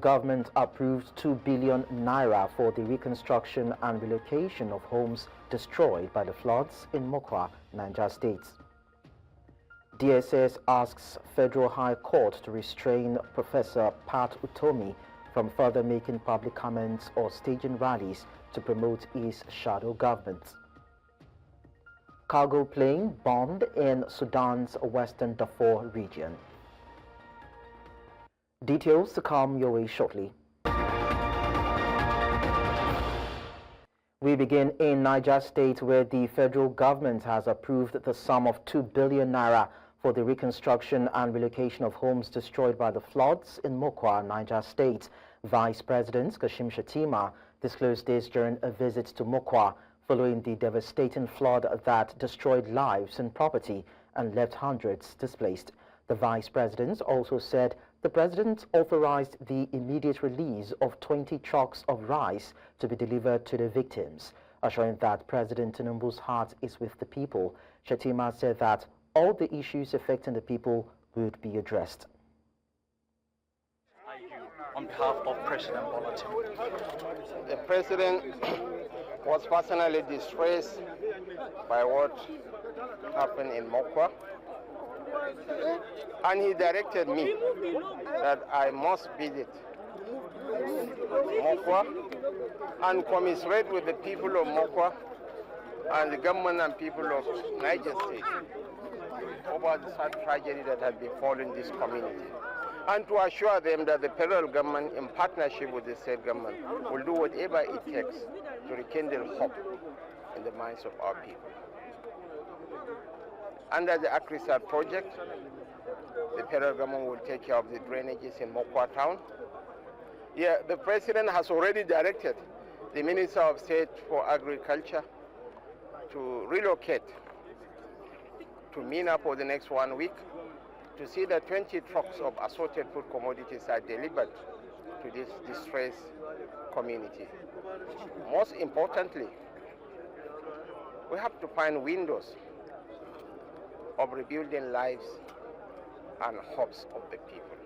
government approved 2 billion naira for the reconstruction and relocation of homes destroyed by the floods in Mokwa, Niger State. DSS asks Federal High Court to restrain Professor Pat Utomi from further making public comments or staging rallies to promote his shadow government. Cargo plane bombed in Sudan's western Darfur region. Details to come your way shortly. We begin in Niger State, where the federal government has approved the sum of 2 billion naira for the reconstruction and relocation of homes destroyed by the floods in Mokwa, Niger State. Vice President Kashim Shettima disclosed this during a visit to Mokwa following the devastating flood that destroyed lives and property and left hundreds displaced. The Vice President also said the President authorized the immediate release of 20 trucks of rice to be delivered to the victims, assuring that President Tinubu's heart is with the people. Shettima said that all the issues affecting the people would be addressed. On behalf of President Bola Tinubu. The President was personally distressed by what happened in Mokwa, and he directed me that I must visit Mokwa and commiserate with the people of Mokwa and the government and people of Niger State over the sad tragedy that had befallen this community, and to assure them that the federal government, in partnership with the state government, will do whatever it takes to rekindle hope in the minds of our people. Under the Akrisat project, the federal government will take care of the drainages in Mokwa town. Yeah, the President has already directed the Minister of State for Agriculture to relocate to Mina for the next 1 week to see that 20 trucks of assorted food commodities are delivered to this distressed community. Most importantly, we have to find windows of rebuilding lives and hopes of the people.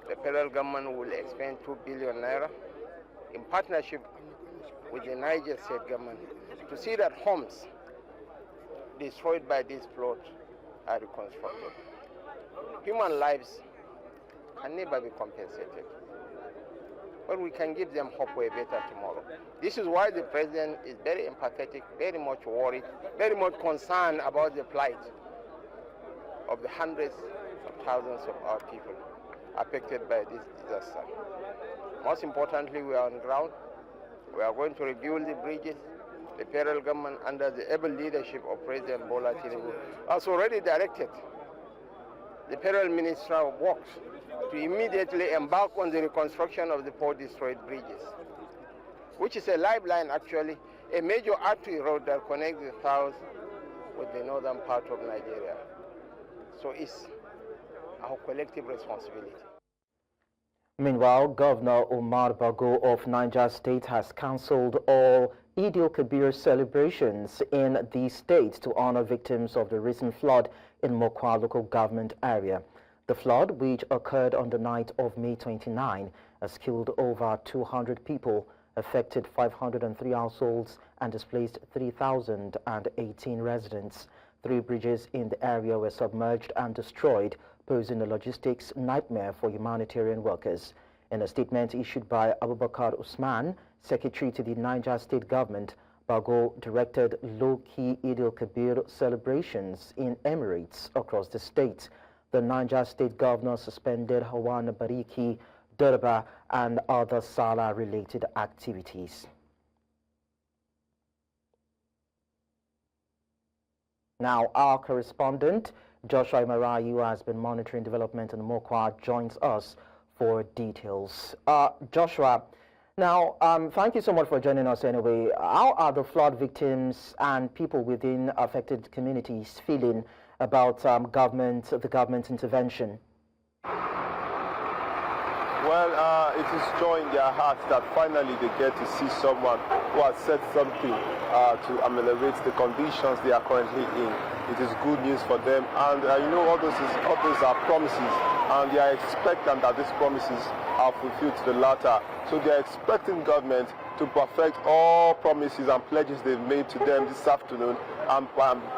The federal government will expend 2 billion naira in partnership with the Niger State government to see that homes destroyed by this flood are reconstructed. Human lives can never be compensated, but we can give them hope for a better tomorrow. This is why the President is very empathetic, very much worried, very much concerned about the plight of the hundreds of thousands of our people affected by this disaster. Most importantly, we are on ground. We are going to rebuild the bridges. The federal government, under the able leadership of President Bola Tinubu, has already directed the Federal Minister of Works to immediately embark on the reconstruction of the 4 destroyed bridges, which is a lifeline, actually, a major artery road that connects the south with the northern part of Nigeria. So it's our collective responsibility. Meanwhile, Governor Omar Bago of Niger State has cancelled all Eid al-Kabir celebrations in the state to honor victims of the recent flood in Mokwa local government area. The flood, which occurred on the night of May 29, has killed over 200 people, affected 503 households, and displaced 3,018 residents. 3 bridges in the area were submerged and destroyed, posing a logistics nightmare for humanitarian workers. In a statement issued by Abubakar Usman, Secretary to the Niger State government, Bago directed low-key Eid al-Kabir celebrations in emirates across the state. The Niger State governor suspended Hawan Bariki, Durba, and other Salah-related activities. Now, our correspondent, Joshua Imarayu, who has been monitoring development in Mokwa, joins us for details. Joshua, now, thank you so much for joining us anyway. How are the flood victims and people within affected communities feeling about the government intervention? Well, it is joy in their hearts that finally they get to see someone who has said something to ameliorate the conditions they are currently in. It is good news for them, and all those are promises, and they are expectant that these promises are fulfilled to the latter. So they are expecting government to perfect all promises and pledges they've made to them this afternoon and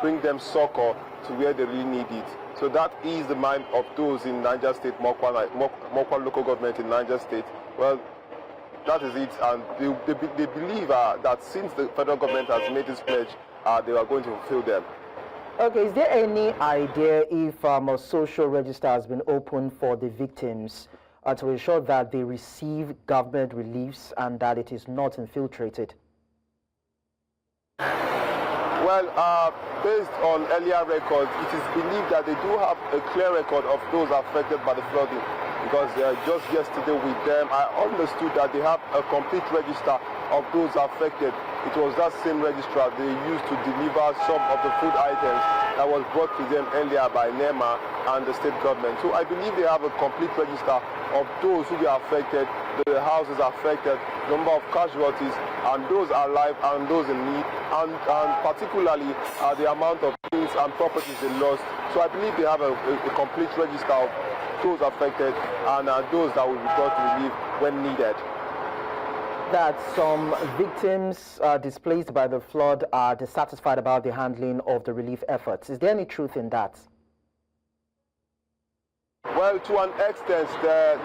bring them succor to where they really need it. So that is the mind of those in Niger State, Mokwa local government in Niger State. Well, that is it, and they believe that since the federal government has made this pledge, they are going to fulfill them. Okay, is there any idea if a social register has been opened for the victims to ensure that they receive government reliefs and that it is not infiltrated? Well, based on earlier records, it is believed that they do have a clear record of those affected by the flooding, because just yesterday with them, I understood that they have a complete register of those affected. It was that same registrar they used to deliver some of the food items that was brought to them earlier by NEMA and the state government. So I believe they have a complete register of those who were affected, the houses affected, number of casualties, and those alive and those in need, and particularly the amount of things and properties they lost. So I believe they have a complete register of those affected and those that will be brought to relief when needed. That some victims displaced by the flood are dissatisfied about the handling of the relief efforts. Is there any truth in that? Well, to an extent,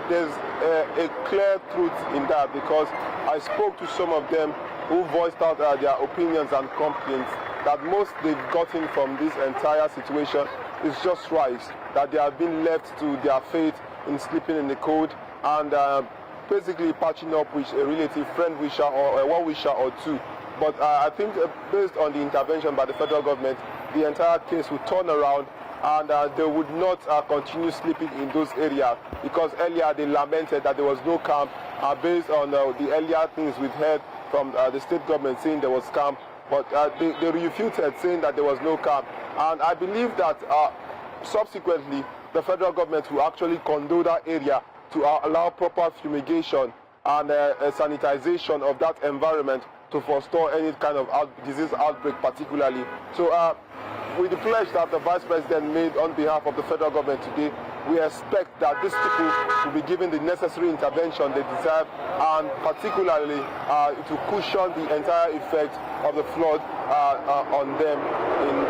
there's a clear truth in that, because I spoke to some of them who voiced out their opinions and complaints that most they've gotten from this entire situation is just rice, that they have been left to their fate in sleeping in the cold and basically patching up with a relative, friend wisher or a one wisher or two. But I think based on the intervention by the federal government, the entire case will turn around and they would not continue sleeping in those areas, because earlier they lamented that there was no camp based on the earlier things we've heard from the state government saying there was camp, but they refuted saying that there was no camp. And I believe that subsequently the federal government will actually condone that area to allow proper fumigation and sanitization of that environment to forestall any kind of disease outbreak particularly. So with the pledge that the Vice President made on behalf of the federal government today, we expect that these people will be given the necessary intervention they deserve, and particularly to cushion the entire effect of the flood on them in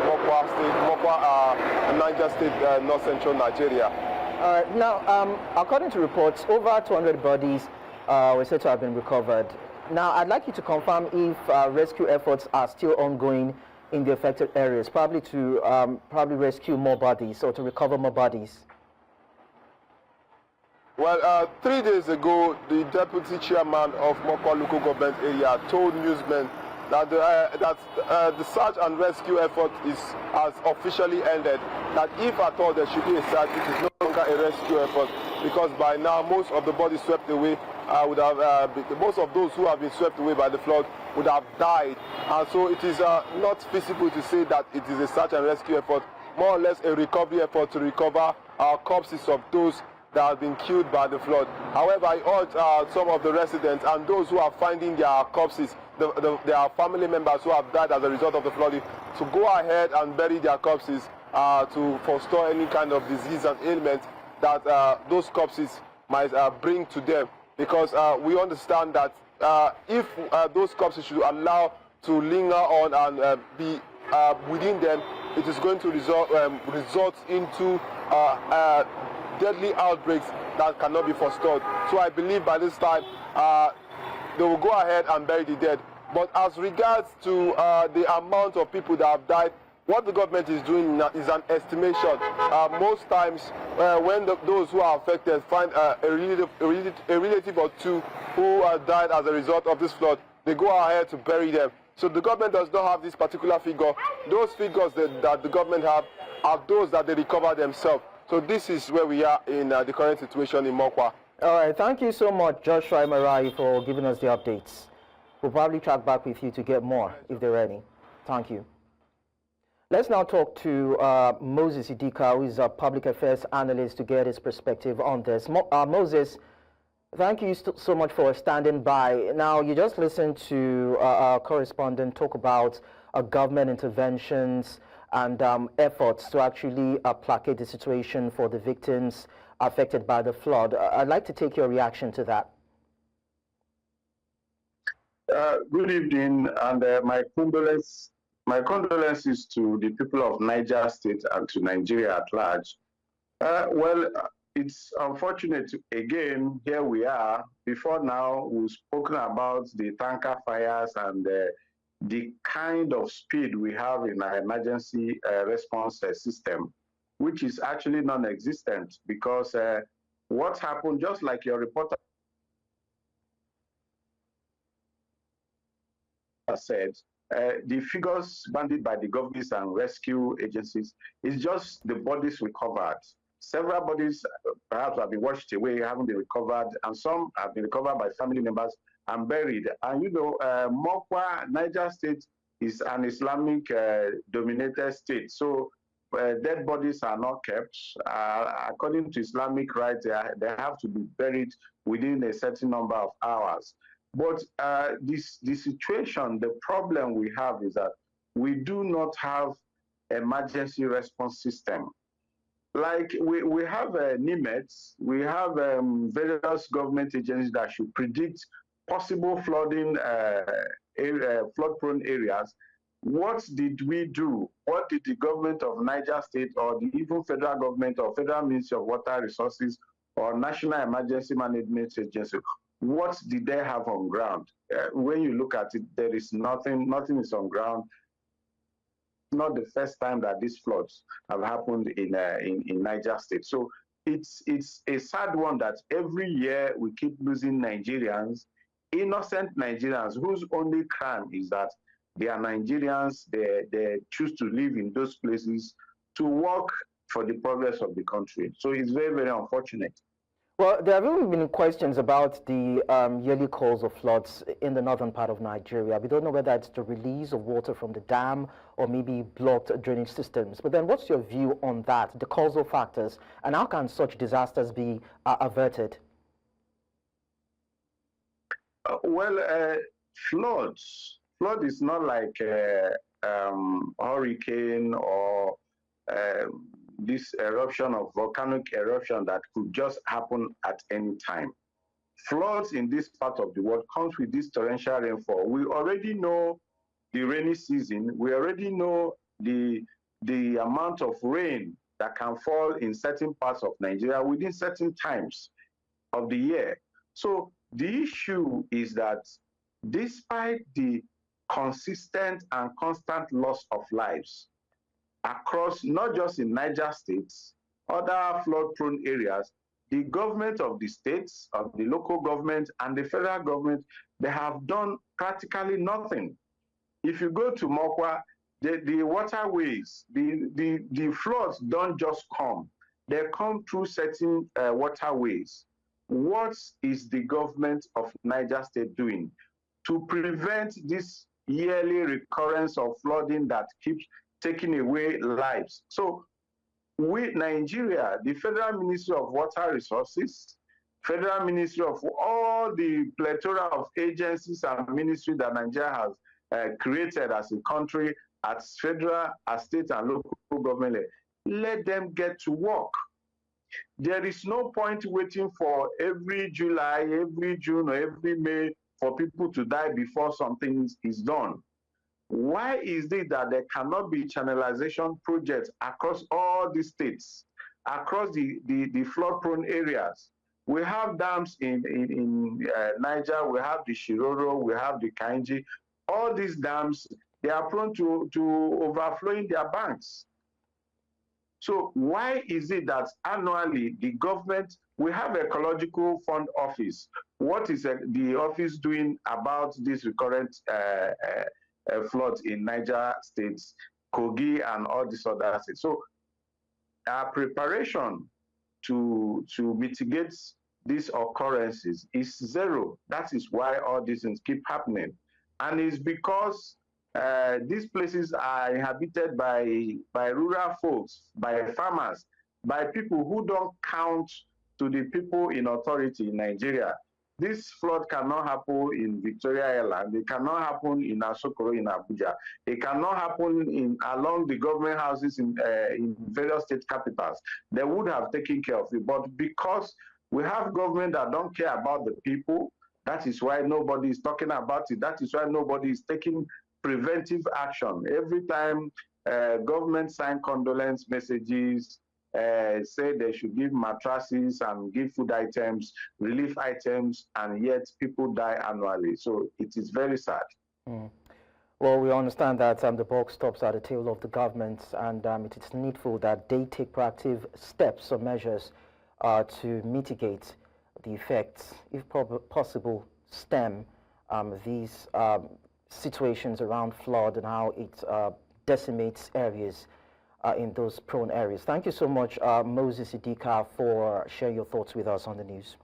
Niger State, north central Nigeria. Now, according to reports, over 200 bodies were said to have been recovered. Now, I'd like you to confirm if rescue efforts are still ongoing in the affected areas, probably to rescue more bodies or to recover more bodies. Well, 3 days ago, the deputy chairman of Mokwa local government area told newsmen that the search and rescue effort has officially ended. That if at all there should be a search, it is no longer a rescue effort, because by now most of the bodies swept away would have most of those who have been swept away by the flood would have died, and so it is not feasible to say that it is a search and rescue effort, more or less a recovery effort to recover corpses of those that have been killed by the flood. However, I urge some of the residents and those who are finding their corpses, their family members who have died as a result of the flooding, to go ahead and bury their corpses to forestall any kind of disease and ailment that those corpses might bring to them. Because we understand that if those corpses should allow to linger on and be within them, it is going to result into deadly outbreaks that cannot be forestalled. So I believe by this time they will go ahead and bury the dead. But as regards to the amount of people that have died, what the government is doing is an estimation. Most times when those who are affected find a relative or two who died as a result of this flood, they go ahead to bury them. So the government does not have this particular figure. Those figures that the government have are those that they recover themselves. So this is where we are in the current situation in Mokwa. All right, thank you so much, Joshua Marai, for giving us the updates. We'll probably track back with you to get more if they're ready. Thank you. Let's now talk to Moses Idika, who is a public affairs analyst, to get his perspective on this. Moses, Thank you so much for standing by. Now, you just listened to our correspondent talk about government interventions and efforts to actually placate the situation for the victims affected by the flood. I'd like to take your reaction to that. Good evening, and my condolences to the people of Niger State and to Nigeria at large. Well, it's unfortunate again, here we are. Before now, we've spoken about the tanker fires and the kind of speed we have in our emergency response system, which is actually non-existent because what happened, just like your reporter said, the figures banded by the governments and rescue agencies is just the bodies recovered. Several bodies perhaps have been washed away, haven't been recovered, and some have been recovered by family members and buried. And you know, Mokwa, Niger State is an Islamic dominated state. So dead bodies are not kept. According to Islamic rights, they have to be buried within a certain number of hours. But the situation, the problem we have is that we do not have emergency response system. Like we have NIMETs, we have various government agencies that should predict possible flooding, flood-prone areas. What did we do? What did the government of Niger State or the even federal government or Federal Ministry of Water Resources or National Emergency Management Agency, what did they have on ground? When you look at it, there is nothing is on ground. Not the first time that these floods have happened in Niger State. So it's a sad one that every year we keep losing Nigerians, innocent Nigerians whose only crime is that they are Nigerians, they choose to live in those places to work for the progress of the country. So it's very, very unfortunate. Well, there have even been questions about the yearly cause of floods in the northern part of Nigeria. We don't know whether it's the release of water from the dam or maybe blocked drainage systems. But then what's your view on that, the causal factors, and how can such disasters be averted? Flood is not like hurricane or this eruption of volcanic eruption that could just happen at any time. Floods in this part of the world comes with this torrential rainfall. We already know the rainy season. We already know the amount of rain that can fall in certain parts of Nigeria within certain times of the year. So the issue is that despite the consistent and constant loss of lives across, not just in Niger State, other flood-prone areas, the government of the states, of the local government, and the federal government, they have done practically nothing. If you go to Mokwa, the waterways, the floods don't just come. They come through certain waterways. What is the government of Niger State doing to prevent this yearly recurrence of flooding that keeps taking away lives? So we, Nigeria, the Federal Ministry of Water Resources, Federal Ministry of all the plethora of agencies and ministries that Nigeria has created as a country, as federal, as state and local government, let them get to work. There is no point waiting for every July, every June, or every May for people to die before something is done. Why is it that there cannot be channelization projects across all the states, across the flood-prone areas? We have dams in Niger, we have the Shiroro, we have the Kainji. All these dams, they are prone to overflowing their banks. So why is it that annually the government, we have Ecological Fund Office. What is the office doing about this recurrent floods in Niger states, Kogi, and all these other states? So our preparation to mitigate these occurrences is zero. That is why all these things keep happening. And it's because these places are inhabited by rural folks, by farmers, by people who don't count to the people in authority in Nigeria. This flood cannot happen in Victoria Island. It cannot happen in Asokoro in Abuja. It cannot happen along the government houses in various state capitals. They would have taken care of it. But because we have government that don't care about the people, that is why nobody is talking about it. That is why nobody is taking preventive action. Every time government sign condolence messages, say they should give mattresses and give food items, relief items, and yet people die annually. So it is very sad. Mm. Well, we understand that the buck stops at the tail of the government, and it is needful that they take proactive steps or measures to mitigate the effects, if possible, stem these situations around flood and how it decimates areas in those prone areas. Thank you so much, Moses Idika, for sharing your thoughts with us on the news.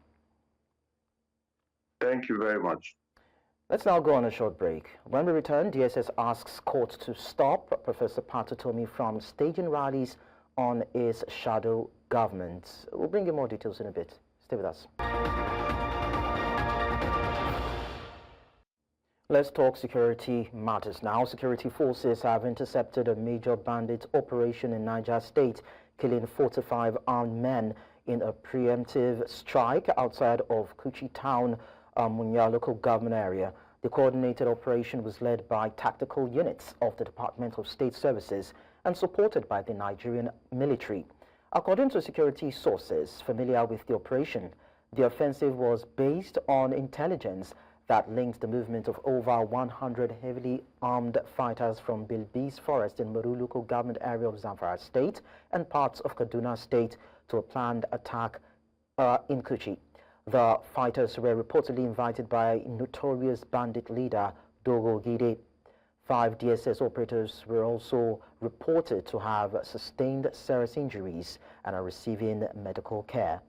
Thank you very much. Let's now go on a short break. When we return, DSS asks court to stop Professor Patotomi from staging rallies on his shadow government. We'll bring you more details in a bit. Stay with us. Let's talk security matters now. Security forces have intercepted a major bandit operation in Niger State, killing 45 armed men in a preemptive strike outside of Kuchi town, Nyala local government area. The coordinated operation was led by tactical units of the Department of State Services and supported by the Nigerian military. According to security sources familiar with the operation, the offensive was based on intelligence that linked the movement of over 100 heavily armed fighters from Bilbis Forest in Meru local government area of Zamfara State and parts of Kaduna State to a planned attack in Kuchi. The fighters were reportedly invited by notorious bandit leader Dogo Gide. 5 DSS operators were also reported to have sustained serious injuries and are receiving medical care.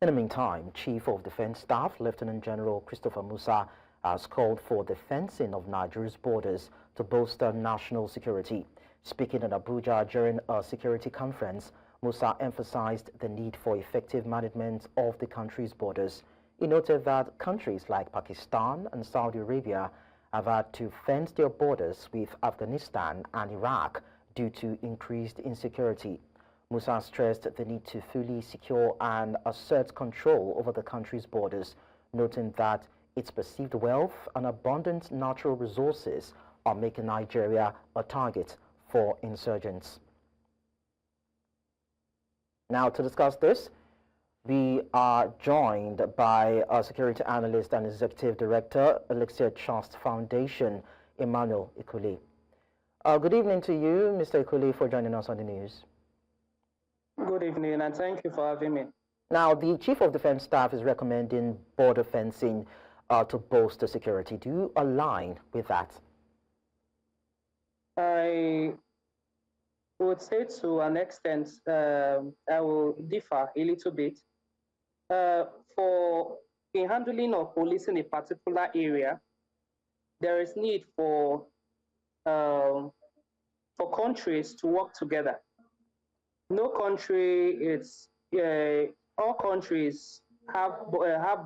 In the meantime, Chief of Defense Staff Lieutenant General Christopher Musa has called for the fencing of Nigeria's borders to bolster national security. Speaking in Abuja during a security conference, Musa emphasized the need for effective management of the country's borders. He noted that countries like Pakistan and Saudi Arabia have had to fence their borders with Afghanistan and Iraq due to increased insecurity. Musa stressed the need to fully secure and assert control over the country's borders, noting that its perceived wealth and abundant natural resources are making Nigeria a target for insurgents. Now, to discuss this, we are joined by a security analyst and executive director, Elixir Trust Foundation, Emmanuel Ikuli. Good evening to you, Mr. Ikuli, for joining us on the news. Good evening, and thank you for having me. Now, the Chief of Defense Staff is recommending border fencing to bolster security. Do you align with that? I would say to an extent, I will differ a little bit. For in handling or policing a particular area, there is need for countries to work together. No country, all countries have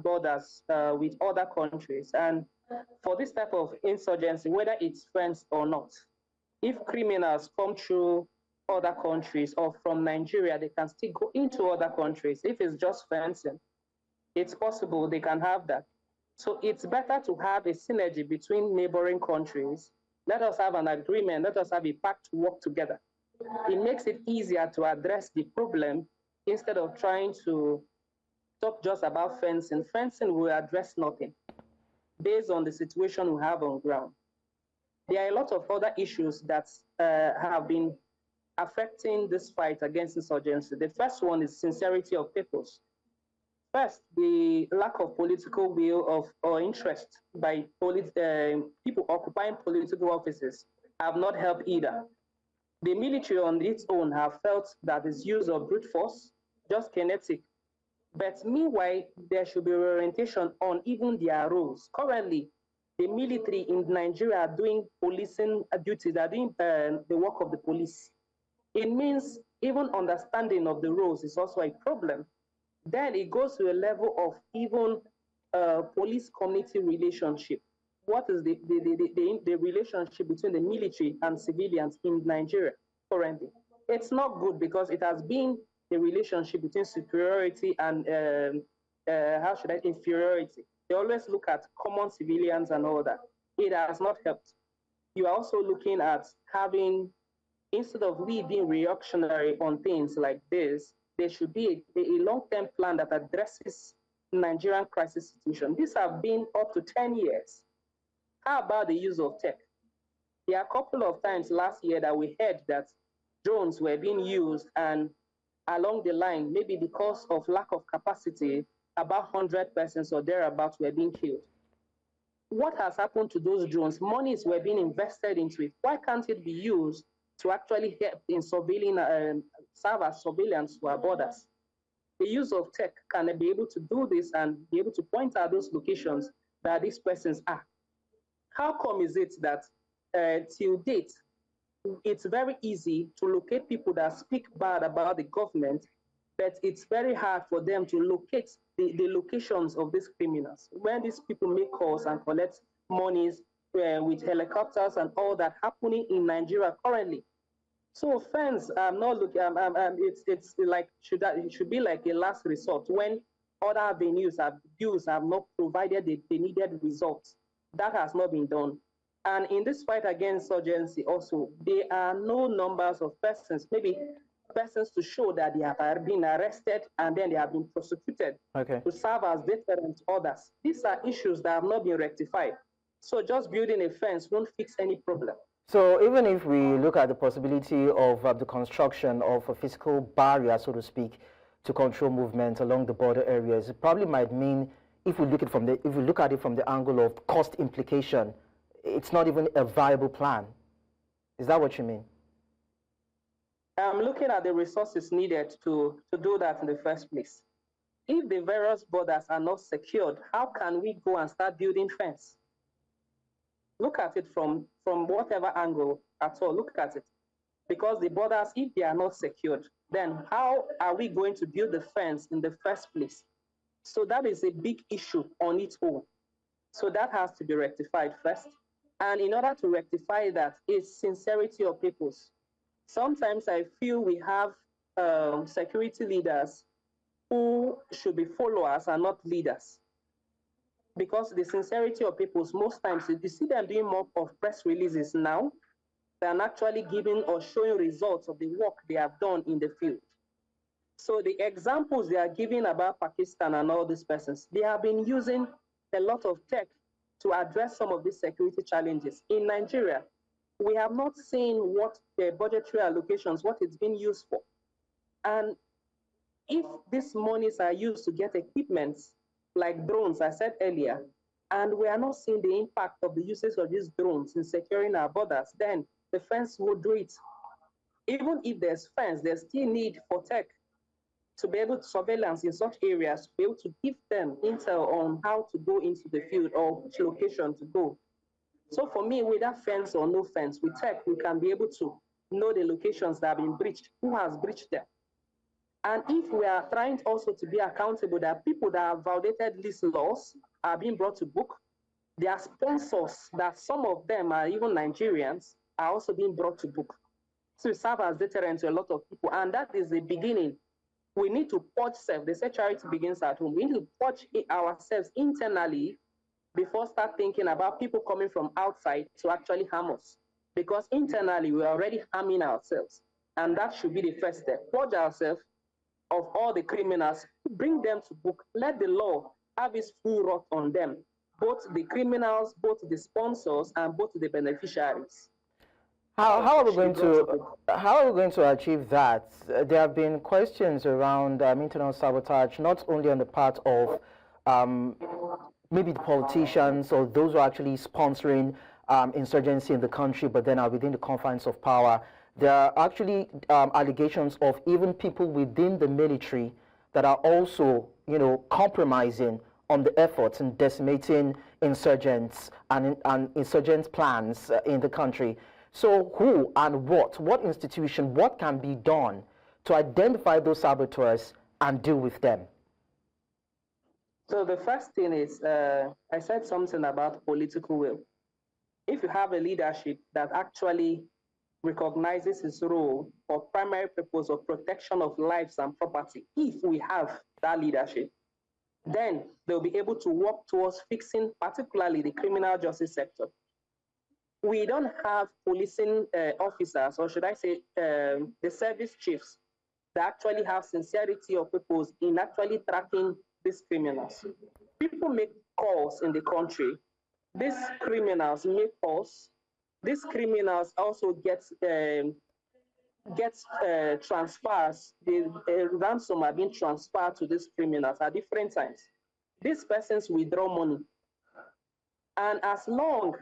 borders with other countries, and for this type of insurgency, whether it's friends or not, if criminals come through other countries or from Nigeria, they can still go into other countries. If it's just fencing, it's possible they can have that. So it's better to have a synergy between neighboring countries. Let us have an agreement. Let us have a pact to work together. It makes it easier to address the problem instead of trying to talk just about fencing. Fencing will address nothing based on the situation we have on ground. There are a lot of other issues that have been affecting this fight against insurgency. The first one is sincerity of purpose. First, the lack of political will or interest by people occupying political offices have not helped either. The military on its own have felt that its use of brute force, just kinetic. But meanwhile, there should be orientation on even their roles. Currently, the military in Nigeria are doing policing duties, are doing the work of the police. It means Even understanding of the roles is also a problem. Then it goes to a level of even police-community relationship. What is the relationship between the military and civilians in Nigeria currently? It's not good because it has been the relationship between superiority and inferiority. They always look at common civilians and all that. It has not helped. You are also looking at having, instead of we being reactionary on things like this, there should be a long-term plan that addresses Nigerian crisis situation. These have been up to 10 years. How about the use of tech? There are a couple of times last year that we heard that drones were being used, and along the line, maybe because of lack of capacity, about 100 persons or thereabouts were being killed. What has happened to those drones? Monies were being invested into it. Why can't it be used to actually help in surveilling, serve as surveillance to our borders? The use of tech can be able to do this and be able to point out those locations that these persons are. How come is it that till date, it's very easy to locate people that speak bad about the government, but it's very hard for them to locate the locations of these criminals. When these people make calls and collect monies with helicopters and all that happening in Nigeria currently. So friends, I'm not looking. It's like it should be like a last resort when other avenues have not provided the needed results. That has not been done. And in this fight against insurgency also, there are no numbers of persons, maybe persons to show that they have been arrested and then they have been prosecuted to serve as deterrent to others. These are issues that have not been rectified. So just building a fence won't fix any problem. So even if we look at the possibility of the construction of a physical barrier, so to speak, to control movement along the border areas, it probably might mean, if we look at it from the angle of cost implication, it's not even a viable plan. Is that what you mean? I'm looking at the resources needed to do that in the first place. If the various borders are not secured, how can we go and start building fence? Look at it from whatever angle at all, look at it. Because the borders, if they are not secured, then how are we going to build the fence in the first place? So that is a big issue on its own. So that has to be rectified first. And in order to rectify that, is sincerity of peoples. Sometimes I feel we have security leaders who should be followers and not leaders. Because the sincerity of peoples, most times, you see them doing more of press releases now than actually giving or showing results of the work they have done in the field. So the examples they are giving about Pakistan and all these persons, they have been using a lot of tech to address some of these security challenges. In Nigeria, we have not seen what the budgetary allocations, what it's been used for. And if these monies are used to get equipment like drones, I said earlier, and we are not seeing the impact of the usage of these drones in securing our borders, then the fence will do it. Even if there's fence, there's still need for tech to be able to surveillance in such areas, to be able to give them intel on how to go into the field or which location to go. So for me, whether fence or no fence, with tech, we can be able to know the locations that have been breached, who has breached them. And if we are trying also to be accountable, that people that have violated these laws are being brought to book, their sponsors, that some of them are even Nigerians, are also being brought to book. So we serve as deterrent to a lot of people, and that is the beginning. We need to purge self. They say charity begins at home. We need to purge ourselves internally before start thinking about people coming from outside to actually harm us. Because internally, we're already harming ourselves. And that should be the first step. Purge ourselves of all the criminals, bring them to book, let the law have its full wrath on them, both the criminals, both the sponsors, and both the beneficiaries. How are we going to achieve that? There have been questions around internal sabotage, not only on the part of maybe the politicians or those who are actually sponsoring insurgency in the country, but then are within the confines of power. There are actually allegations of even people within the military that are also, compromising on the efforts and decimating insurgents and insurgent plans in the country. So who and what institution, what can be done to identify those saboteurs and deal with them? So the first thing is, I said something about political will. If you have a leadership that actually recognizes its role for primary purpose of protection of lives and property, if we have that leadership, then they'll be able to work towards fixing particularly the criminal justice sector. We don't have policing officers, or should I say the service chiefs, that actually have sincerity of purpose in actually tracking these criminals. People make calls in the country. These criminals make calls. These criminals also get transfers. The ransom are being transferred to these criminals at different times. These persons withdraw money. And as long,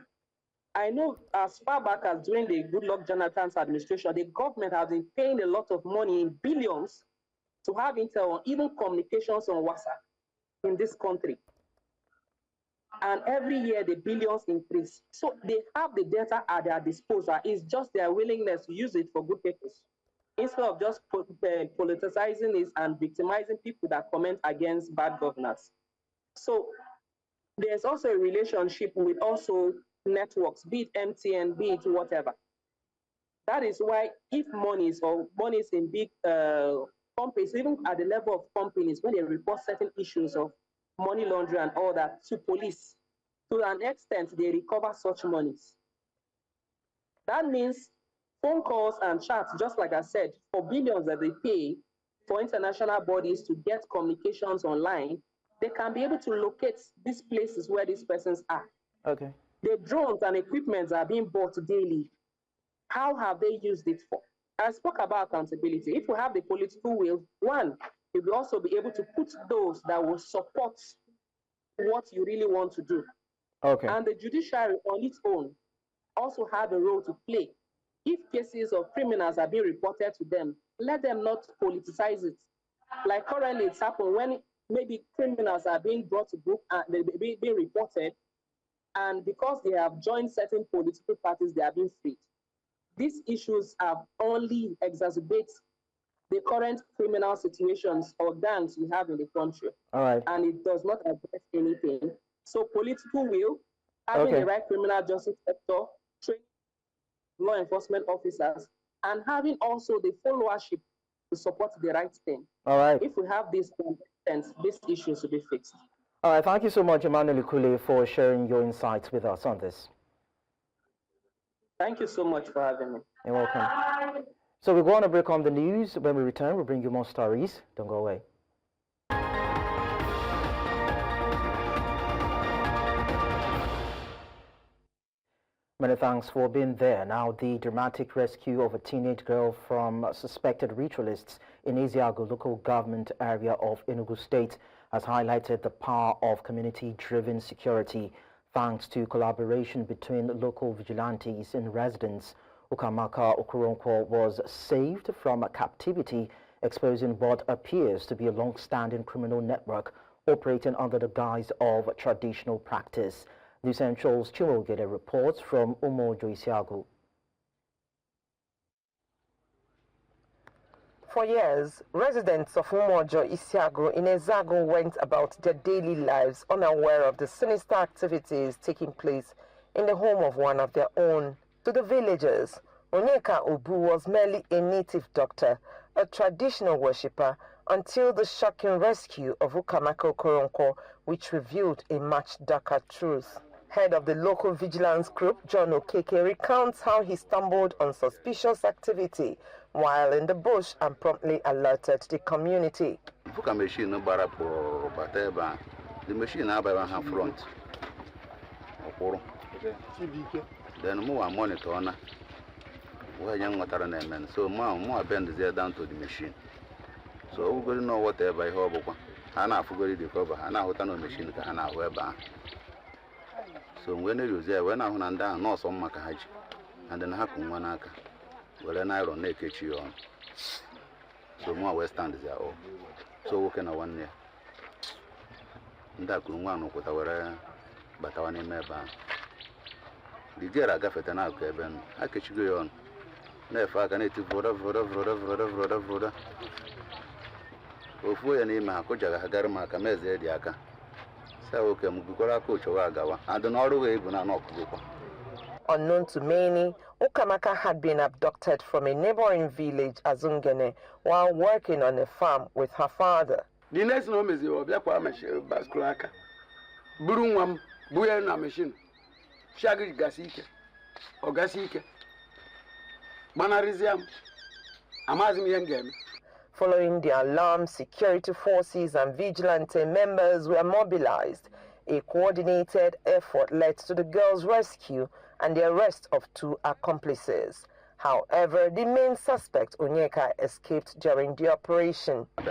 I know as far back as during the Goodluck Jonathan's administration, the government has been paying a lot of money in billions to have intel or even communications on WhatsApp in this country. And every year the billions increase. So they have the data at their disposal. It's just their willingness to use it for good purpose, instead of just politicizing it and victimizing people that comment against bad governance. So there's also a relationship with also networks, be it MTN, be it whatever. That is why if monies in big companies, even at the level of companies, when they report certain issues of money laundering and all that to police, to an extent, they recover such monies. That means phone calls and chats, just like I said, for billions that they pay for international bodies to get communications online, they can be able to locate these places where these persons are. Okay. The drones and equipment are being bought daily. How have they used it for? I spoke about accountability. If we have the political will, one, you will also be able to put those that will support what you really want to do. Okay. And the judiciary on its own also have a role to play. If cases of criminals are being reported to them, let them not politicize it. Like currently it's happened when maybe criminals are being brought to book and they're being reported, and because they have joined certain political parties, they are being freed. These issues have only exacerbated the current criminal situations or gangs we have in the country. All right. And it does not address anything. So political will, having the right criminal justice sector, training law enforcement officers, and having also the followership to support the right thing. All right. If we have these issues will be fixed. All right. Thank you so much, Emmanuel Ikule, for sharing your insights with us on this. Thank you so much for having me. You're welcome. So we're going to break on the news. When we return, we'll bring you more stories. Don't go away. Many thanks for being there. Now, the dramatic rescue of a teenage girl from suspected ritualists in Isiago local government area of Enugu State has highlighted the power of community-driven security thanks to collaboration between local vigilantes and residents. Ukamaka Okoronkwo was saved from captivity, exposing what appears to be a long-standing criminal network operating under the guise of traditional practice. The Central's Chimogede reports from Umojo Isiago. For years, residents of Umojo Isiago in Ezago went about their daily lives unaware of the sinister activities taking place in the home of one of their own. To the villagers, Onyeka Obu was merely a native doctor, a traditional worshipper, until the shocking rescue of Ukamaka Okoronkwo, which revealed a much darker truth. Head of the local vigilance group, John Okeke, recounts how he stumbled on suspicious activity while in the bush and promptly alerted the community. The machine have front. Then more monitor on where young water and so more bend there down to the machine. So we don't know whatever I hope. Hana forgot the cover, Hana Hotano machine, Hana Weber. So when you use there, when I went down, no some Makahaji, and then Hakun Wanaka. Well, then I don't make it on. So more Western is there. So we can one year. That could one of what our but our name ever. The girl I got it and I'll give him. I catch you on. na-efe aka na-eti voda voda voda voda voda voda ofu ya n'ime ha kụjaga ha gara maka meze dị aka sa oke m gukwara aka ochowa agawa adị n'ọrụ wee bụ na n'ọkụgụkwa. Unknown to many, Ukamaka had been abducted from a neighboring village, Azungene, while working on a farm with her father. The next no mezi obiakwa machine baskulaka. Buru nwa m buye na machine. Shagi gasike. O gasike. Manariziam. Amazim yengem. Following the alarm, security forces and vigilante members were mobilized. A coordinated effort led to the girls' rescue and the arrest of 2 accomplices. However, the main suspect, Onyeka, escaped during the operation. By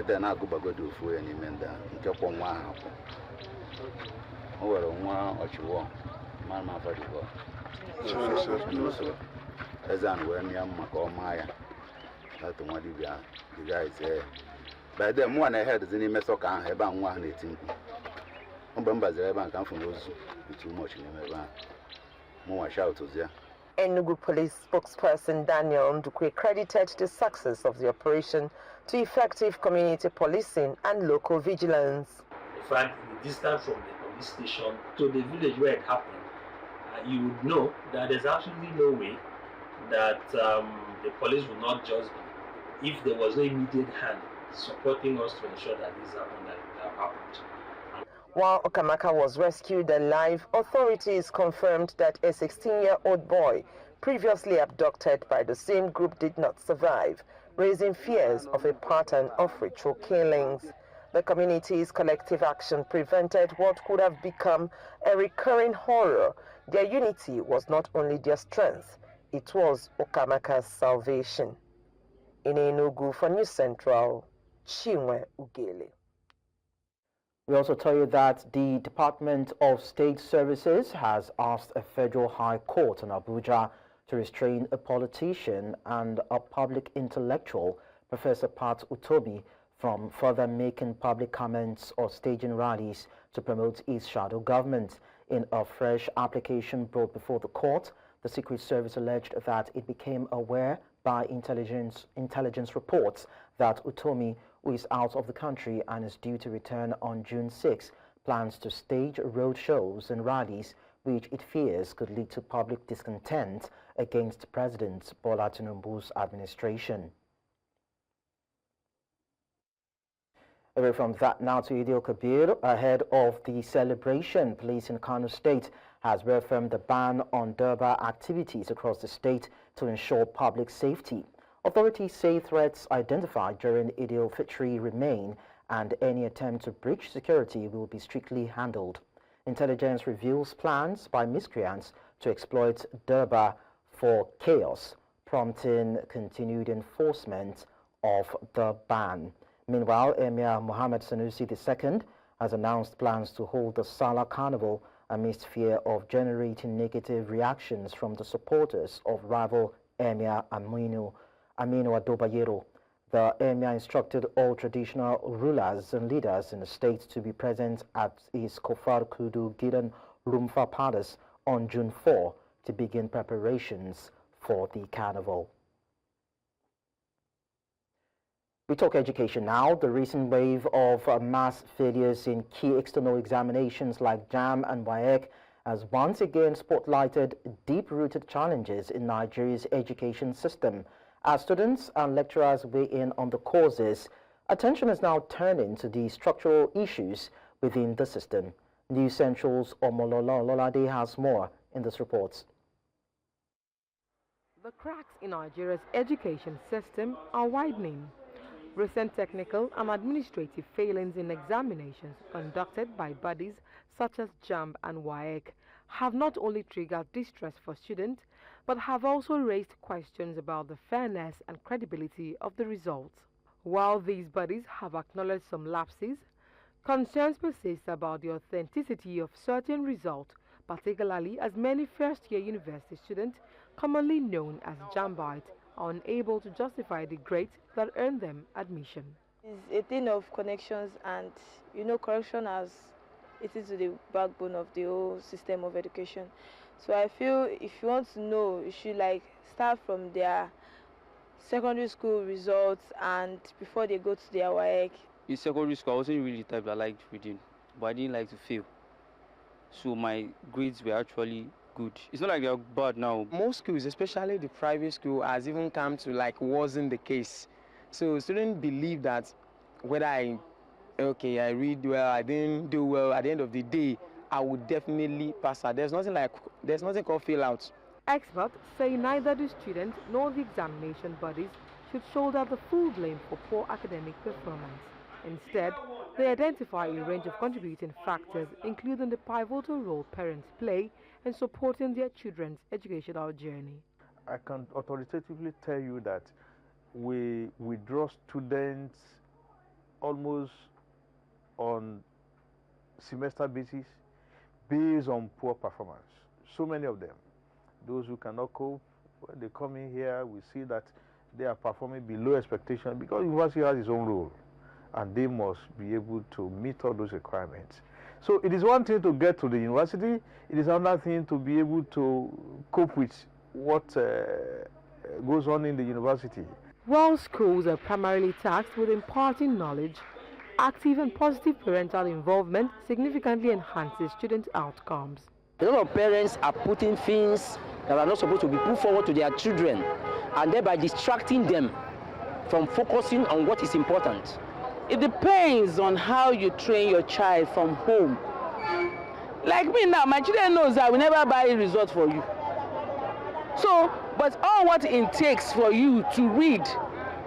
then, I go back to food and emenda. Just one happen. Over one or two, Mama Fadigo. As I went near Macomaya, that's what the guy said. By then, one I had the name of Soka, about 118. Come from those too much in the van. More shout to there. Enugu police spokesperson Daniel Ndukwe credited the success of the operation to effective community policing and local vigilance. In fact, the distance from the police station to the village where it happened, you would know that there's absolutely no way that the police would not just be, if there was no immediate hand supporting us to ensure that this happened, that it happened. While Ukamaka was rescued alive, authorities confirmed that a 16-year-old boy previously abducted by the same group did not survive, raising fears of a pattern of ritual killings. The community's collective action prevented what could have become a recurring horror. Their unity was not only their strength, it was Ukamaka's salvation. In Enugu for News Central, Chinwe Ugele. We also tell you that the Department of State Services has asked a federal high court in Abuja to restrain a politician and a public intellectual, Professor Pat Utomi, from further making public comments or staging rallies to promote his shadow government. In a fresh application brought before the court, the Secret Service alleged that it became aware by intelligence reports that Utomi, who is out of the country and is due to return on June 6, plans to stage road shows and rallies which it fears could lead to public discontent against President Bola Tinubu's administration. Away from that now to Idil Kabir. Ahead of the celebration, police in Kano State has reaffirmed the ban on Durbar activities across the state to ensure public safety. Authorities say threats identified during Idil Fitri remain, and any attempt to breach security will be strictly handled. Intelligence reveals plans by miscreants to exploit Durbar for chaos, prompting continued enforcement of the ban. Meanwhile, Emir Mohammed Sanusi II has announced plans to hold the Salah Carnival amidst fear of generating negative reactions from the supporters of rival Emir Aminu Adobayero. The Emir instructed all traditional rulers and leaders in the state to be present at his Kofar Kudu Gidan Rumfa Palace on June 4 to begin preparations for the carnival. We talk education now. The recent wave of mass failures in key external examinations like JAM and WAEC has once again spotlighted deep-rooted challenges in Nigeria's education system. As students and lecturers weigh in on the causes, attention is now turning to the structural issues within the system. News Central's Omolola Ololade has more in this report. The cracks in Nigeria's education system are widening. Recent technical and administrative failings in examinations conducted by bodies such as JAMB and WAEC have not only triggered distress for students, but have also raised questions about the fairness and credibility of the results. While these bodies have acknowledged some lapses, concerns persist about the authenticity of certain results, particularly as many first-year university students, commonly known as JAMBites, are unable to justify the grades that earned them admission. It's a thing of connections, and corruption has it is the backbone of the whole system of education. So I feel if you want to know, you should like start from their secondary school results and before they go to their WAEC. In secondary school, I wasn't really the type that liked reading, but I didn't like to fail. So my grades were actually good. It's not like they're bad now. Most schools, especially the private school, has even come to like wasn't the case. So students believe that whether I read well, I didn't do well, at the end of the day, I would definitely pass out. There's nothing called fail out. Experts say neither the students nor the examination bodies should shoulder the full blame for poor academic performance. Instead, they identify a range of contributing factors, including the pivotal role parents play in supporting their children's educational journey. I can authoritatively tell you that we withdraw students almost on semester basis based on poor performance. So many of them, those who cannot cope, when they come in here, we see that they are performing below expectation because university has its own role and they must be able to meet all those requirements. So it is one thing to get to the university, it is another thing to be able to cope with what goes on in the university. While schools are primarily tasked with imparting knowledge, active and positive parental involvement significantly enhances student outcomes. A lot of parents are putting things that are not supposed to be put forward to their children and thereby distracting them from focusing on what is important. It depends on how you train your child from home. Like me now, my children knows that I will never buy a result for you. So, but all what it takes for you to read,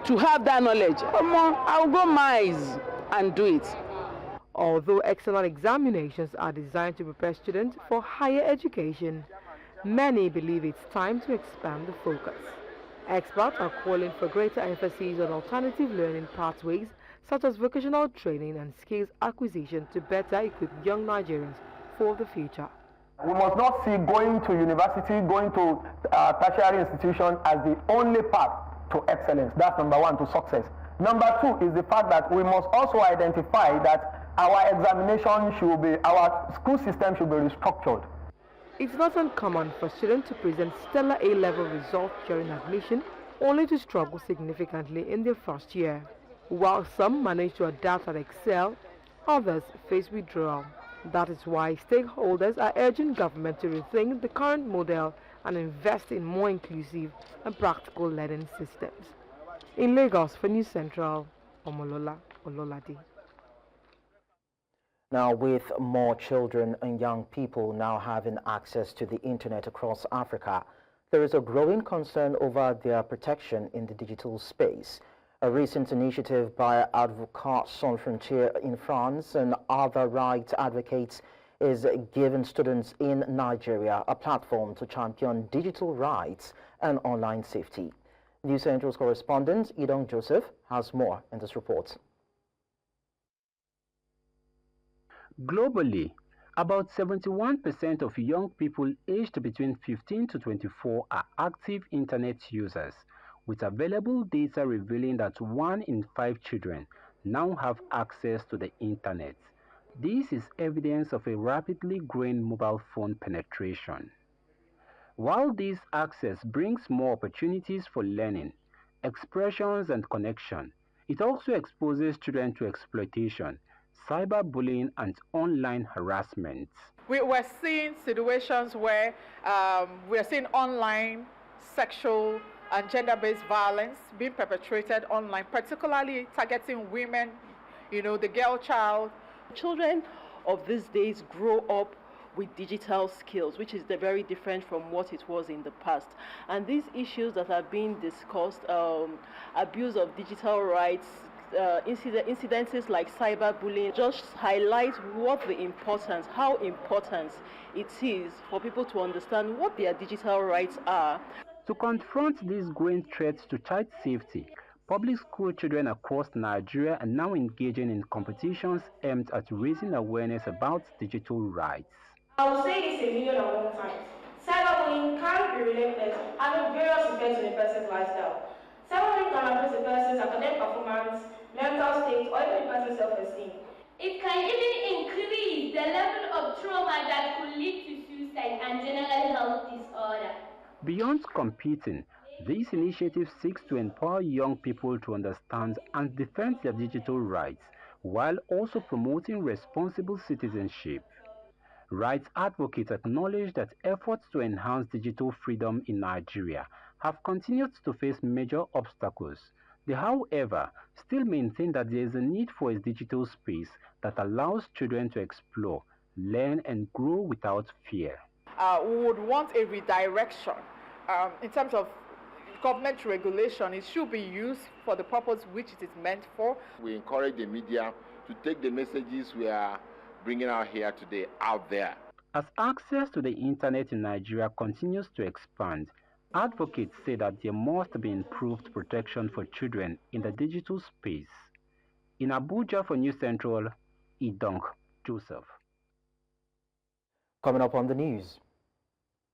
to have that knowledge, I'll go miles and do it. Although external examinations are designed to prepare students for higher education, many believe it's time to expand the focus. Experts are calling for greater emphasis on alternative learning pathways such as vocational training and skills acquisition to better equip young Nigerians for the future. We must not see going to university, going to tertiary institution as the only path to excellence. That's number one, to success. Number two is the fact that we must also identify that our examination should be, our school system should be restructured. It's not uncommon for students to present stellar A-level results during admission, only to struggle significantly in their first year. While some manage to adapt and excel, others face withdrawal. That is why stakeholders are urging government to rethink the current model and invest in more inclusive and practical learning systems. In Lagos for News Central, Omolola Ololade. Now, with more children and young people now having access to the internet across Africa, there is a growing concern over their protection in the digital space. A recent initiative by Avocats Sans Frontières in France and other rights advocates is giving students in Nigeria a platform to champion digital rights and online safety. News Central's correspondent Idong Joseph has more in this report. Globally, about 71% of young people aged between 15 to 24 are active internet users, with available data revealing that 1 in 5 children now have access to the internet. This is evidence of a rapidly growing mobile phone penetration. While this access brings more opportunities for learning, expressions and connection, it also exposes children to exploitation, cyberbullying and online harassment. We're seeing situations where we're seeing online sexual and gender-based violence being perpetrated online, particularly targeting women, the girl child. Children of these days grow up with digital skills, which is very different from what it was in the past. And these issues that are being discussed, abuse of digital rights, incidences like cyberbullying, just highlight how important it is for people to understand what their digital rights are. To confront these growing threats to child safety, public school children across Nigeria are now engaging in competitions aimed at raising awareness about digital rights. I will say this 1,000,001 times. Cyberbullying can be relentless and have various effects on a person's lifestyle. Cyberbullying can affect a person's academic performance, mental state, or even a person's self-esteem. It can even increase the level of trauma that could lead to suicide and general health disorder. Beyond competing, this initiative seeks to empower young people to understand and defend their digital rights while also promoting responsible citizenship. Rights advocates acknowledge that efforts to enhance digital freedom in Nigeria have continued to face major obstacles. They, however, still maintain that there is a need for a digital space that allows children to explore, learn, and grow without fear. We would want a redirection in terms of government regulation. It should be used for the purpose which it is meant for. We encourage the media to take the messages we are bringing out here today out there. As access to the internet in Nigeria continues to expand, advocates say that there must be improved protection for children in the digital space. In Abuja for News Central, Idong Joseph. Coming up on the news,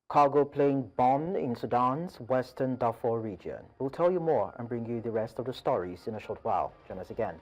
cargo plane bombed in Sudan's western Darfur region. We'll tell you more and bring you the rest of the stories in a short while. Join us again.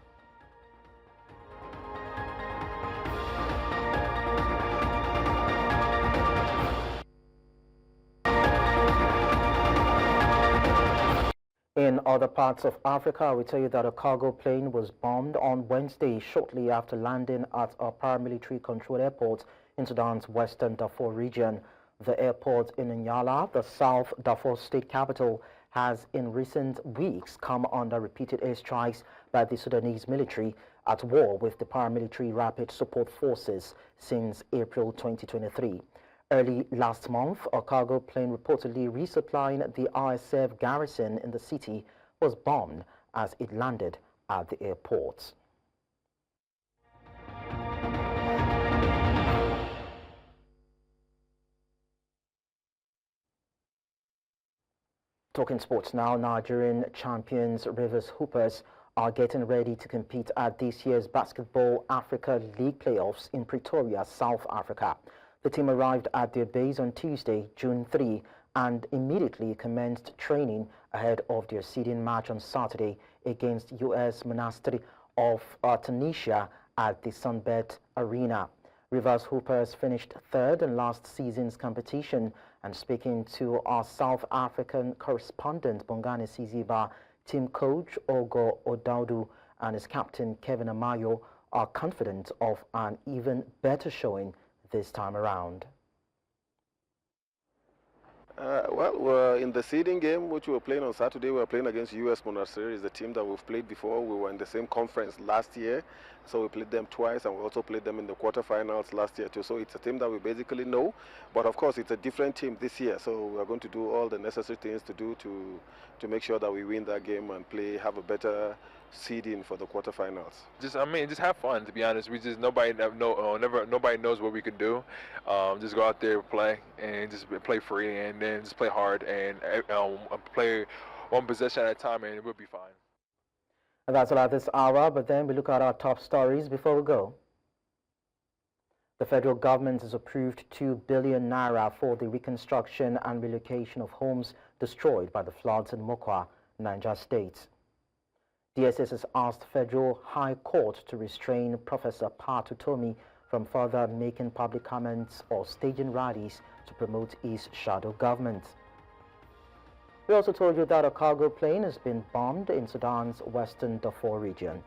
In other parts of Africa, we tell you that a cargo plane was bombed on Wednesday shortly after landing at a paramilitary-controlled airport in Sudan's western Darfur region. The airport in Nyala, the South Darfur state capital, has in recent weeks come under repeated airstrikes by the Sudanese military at war with the paramilitary rapid support forces since April 2023. Early last month, a cargo plane reportedly resupplying the RSF garrison in the city was bombed as it landed at the airport. Talking sports now, Nigerian champions Rivers Hoopers are getting ready to compete at this year's Basketball Africa League playoffs in Pretoria, South Africa. The team arrived at their base on Tuesday, June 3, and immediately commenced training ahead of their seeding match on Saturday against US Monastir of Tunisia at the Sunbet Arena. Rivers Hoopers finished third in last season's competition, and speaking to our South African correspondent Bongani Siziba, team coach Ogo Odaudu and his captain Kevin Amayo are confident of an even better showing this time around. We're in the seeding game, which we were playing on Saturday. We were playing against US Monastir. It's a team that we've played before. We were in the same conference last year, so we played them twice, and we also played them in the quarterfinals last year too. So it's a team that we basically know, but of course it's a different team this year. So we are going to do all the necessary things to do to make sure that we win that game and have a better seeding for the quarterfinals. Just have fun. To be honest, nobody knows what we can do. Just go out there, play, and just play free, and then just play hard, and play one possession at a time, and we'll be fine. And that's all at this hour, but then we look at our top stories before we go. The federal government has approved 2 billion naira for the reconstruction and relocation of homes destroyed by the floods in Mokwa, Niger State. DSS has asked Federal High Court to restrain Professor Patutomi from further making public comments or staging rallies to promote his shadow government. We also told you that a cargo plane has been bombed in Sudan's western Darfur region.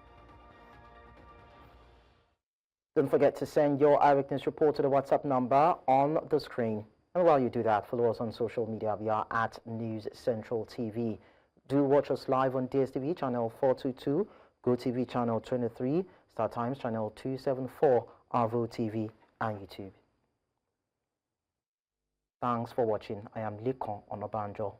Don't forget to send your eyewitness report to the WhatsApp number on the screen. And while you do that, follow us on social media. We are at News Central TV. Do watch us live on DSTV channel 422, GoTV channel 23, Star Times channel 274, Arvo TV, and YouTube. Thanks for watching. I am Likon Onobanjo.